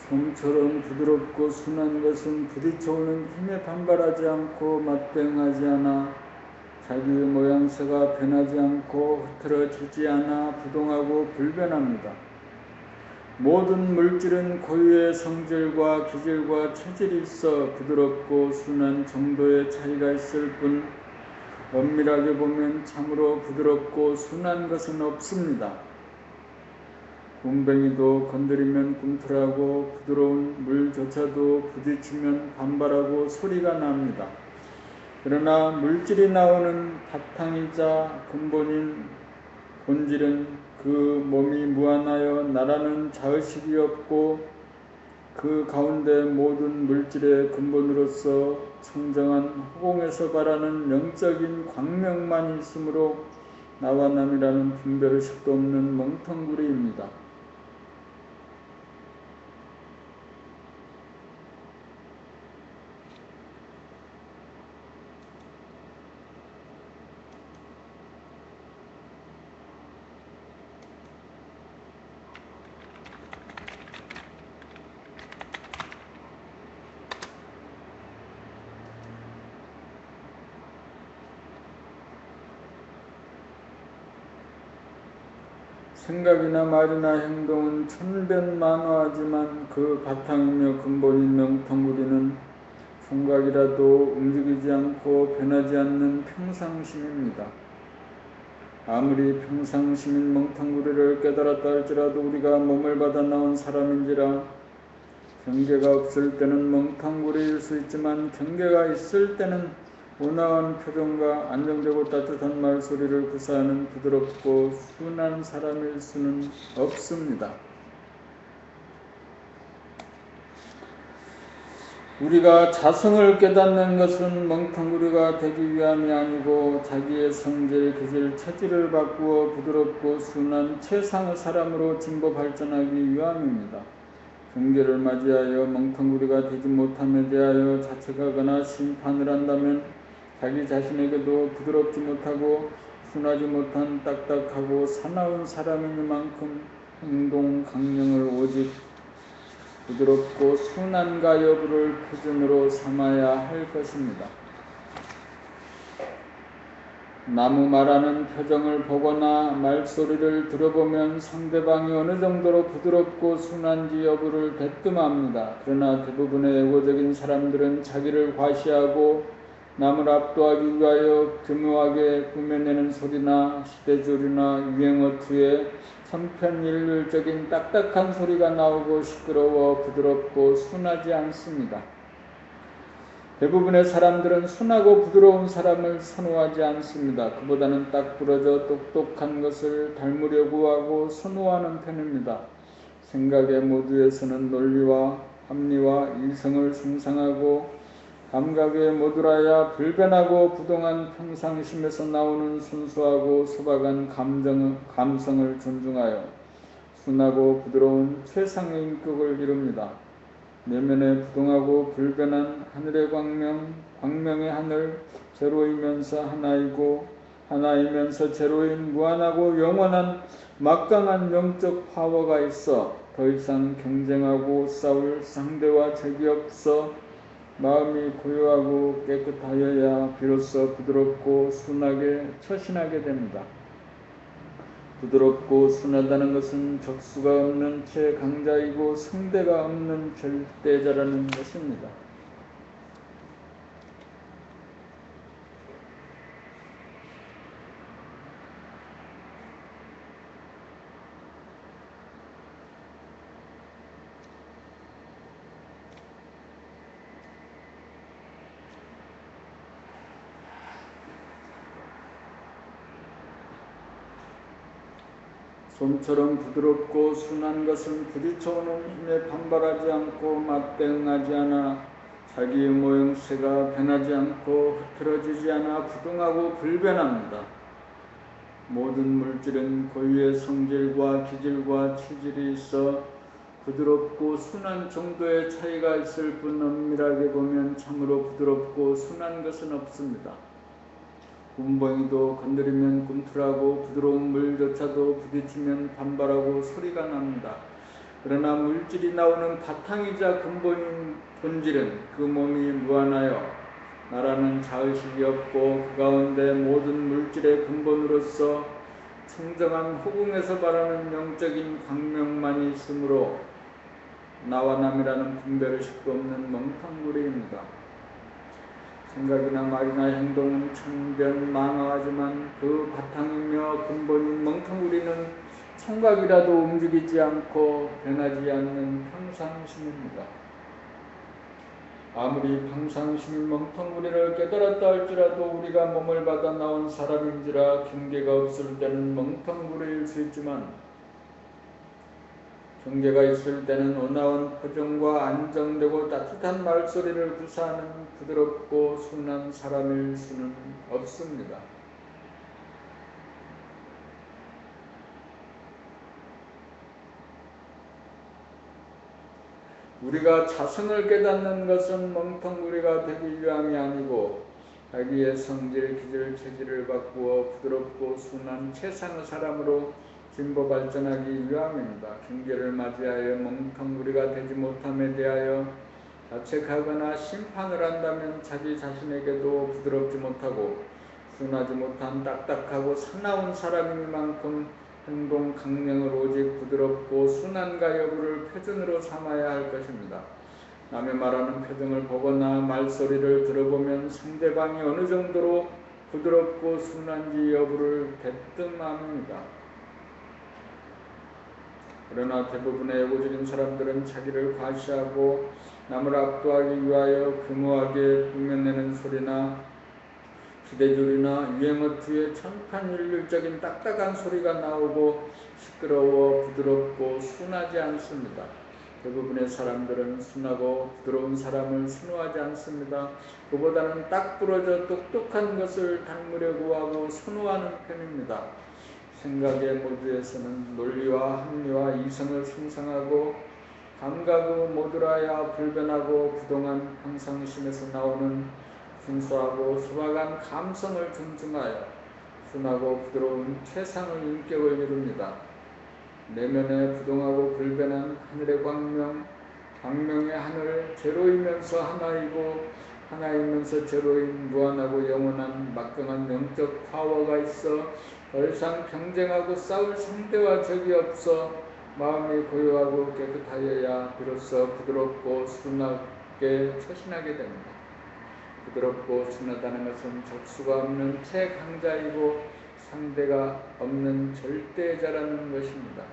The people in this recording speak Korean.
솜처럼 부드럽고 순한 것은 부딪혀오는 힘에 반발하지 않고 맞대응하지 않아 자기의 모양새가 변하지 않고 흐트러지지 않아 부동하고 불변합니다. 모든 물질은 고유의 성질과 기질과 체질이 있어 부드럽고 순한 정도의 차이가 있을 뿐 엄밀하게 보면 참으로 부드럽고 순한 것은 없습니다. 굼벵이도 건드리면 꿈틀하고 부드러운 물조차도 부딪히면 반발하고 소리가 납니다. 그러나 물질이 나오는 바탕이자 근본인 본질은 그 몸이 무한하여 나라는 자의식이 없고 그 가운데 모든 물질의 근본으로서 청정한 허공에서 발하는 영적인 광명만 있으므로 나와 남이라는 분별의식도 없는 멍텅구리입니다. 생각이나 말이나 행동은 천변만화하지만 그 바탕이며 근본인 명텅구리는 총각이라도 움직이지 않고 변하지 않는 평상심입니다. 아무리 평상심인 멍텅구리를 깨달았다 할지라도 우리가 몸을 받아 나온 사람인지라 경계가 없을 때는 멍텅구리일 수 있지만 경계가 있을 때는 온화한 표정과 안정되고 따뜻한 말소리를 구사하는 부드럽고 순한 사람일 수는 없습니다. 우리가 자성을 깨닫는 것은 멍텅구리가 되기 위함이 아니고 자기의 성질, 기질, 체질을 바꾸어 부드럽고 순한 최상의 사람으로 진보 발전하기 위함입니다. 경계를 맞이하여 멍텅구리가 되지 못함에 대하여 자책하거나 심판을 한다면 자기 자신에게도 부드럽지 못하고 순하지 못한 딱딱하고 사나운 사람이니만큼 행동 강령을 오직 부드럽고 순한가 여부를 표준으로 삼아야 할 것입니다. 나무 말하는 표정을 보거나 말소리를 들어보면 상대방이 어느 정도로 부드럽고 순한지 여부를 대뜸합니다. 그러나 대부분의 애고적인 사람들은 자기를 과시하고 남을 압도하기 위하여 교묘하게 꾸며내는 소리나 시대조류나 유행어투에 천편일률적인 딱딱한 소리가 나오고 시끄러워 부드럽고 순하지 않습니다. 대부분의 사람들은 순하고 부드러운 사람을 선호하지 않습니다. 그보다는 딱 부러져 똑똑한 것을 닮으려고 하고 선호하는 편입니다. 생각의 모두에서는 논리와 합리와 이성을 숭상하고 감각의 모두라야 불변하고 부동한 평상심에서 나오는 순수하고 소박한 감성을 존중하여 순하고 부드러운 최상의 인격을 이룹니다. 내면에 부동하고 불변한 하늘의 광명의 하늘, 제로이면서 하나이고 하나이면서 제로인 무한하고 영원한 막강한 영적 파워가 있어 더 이상 경쟁하고 싸울 상대와 적이 없어 마음이 고요하고 깨끗하여야 비로소 부드럽고 순하게 처신하게 됩니다. 부드럽고 순하다는 것은 적수가 없는 최강자이고 상대가 없는 절대자라는 것입니다. 솜처럼 부드럽고 순한 것은 부딪혀오는 힘에 반발하지 않고 맞대응하지 않아 자기의 모양새가 변하지 않고 흐트러지지 않아 부동하고 불변합니다. 모든 물질은 고유의 성질과 기질과 체질이 있어 부드럽고 순한 정도의 차이가 있을 뿐 엄밀하게 보면 참으로 부드럽고 순한 것은 없습니다. 굼벵이도 건드리면 꿈틀하고 부드러운 물조차도 부딪히면 반발하고 소리가 납니다. 그러나 물질이 나오는 바탕이자 근본인 본질은 그 몸이 무한하여 나라는 자의식이 없고 그 가운데 모든 물질의 근본으로서 청정한 호궁에서 발하는 영적인 광명만이 있으므로 나와 남이라는 분별의식 없는 멍텅구리입니다. 생각이나 말이나 행동은 천변만화하지만 그 바탕이며 근본인 멍텅구리는 청각이라도 움직이지 않고 변하지 않는 평상심입니다. 아무리 평상심인 멍텅구리를 깨달았다 할지라도 우리가 몸을 받아 나온 사람인지라 경계가 없을 때는 멍텅구리일 수 있지만 경계가 있을 때는 온화한 표정과 안정되고 따뜻한 말소리를 구사하는 부드럽고 순한 사람일 수는 없습니다. 우리가 자성을 깨닫는 것은 멍텅구리가 되기 위함이 아니고 자기의 성질, 기질, 체질을 바꾸어 부드럽고 순한 최상의 사람으로 진보 발전하기 위함입니다. 경계를 맞이하여 멍텅구리가 되지 못함에 대하여 자책하거나 심판을 한다면 자기 자신에게도 부드럽지 못하고 순하지 못한 딱딱하고 사나운 사람이니만큼 행동 강령을 오직 부드럽고 순한가 여부를 표준으로 삼아야 할 것입니다. 남의 말하는 표정을 보거나 말소리를 들어보면 상대방이 어느 정도로 부드럽고 순한지 여부를 대뜸합니다. 그러나 대부분의 애고적인 사람들은 자기를 과시하고 남을 압도하기 위하여 교묘하게 뿜어내는 소리나 기대줄이나 유행어 뒤에 천편일률적인 딱딱한 소리가 나오고 시끄러워 부드럽고 순하지 않습니다. 대부분의 사람들은 순하고 부드러운 사람을 선호하지 않습니다. 그보다는 딱 부러져 똑똑한 것을 닮으려고 하고 선호하는 편입니다. 생각의 모두에서는 논리와 합리와 이성을 상상하고 감각의 모두라야 불변하고 부동한 평상심에서 나오는 순수하고 소박한 감성을 존중하여 순하고 부드러운 최상의 인격을 이룹니다. 내면에 부동하고 불변한 하늘의 광명, 광명의 하늘, 제로이면서 하나이고 하나이면서 제로인 무한하고 영원한 막강한 영적 파워가 있어 더 이상 경쟁하고 싸울 상대와 적이 없어 마음이 고요하고 깨끗하여야 비로소 부드럽고 순하게 처신하게 됩니다. 부드럽고 순하다는 것은 적수가 없는 최강자이고 상대가 없는 절대자라는 것입니다.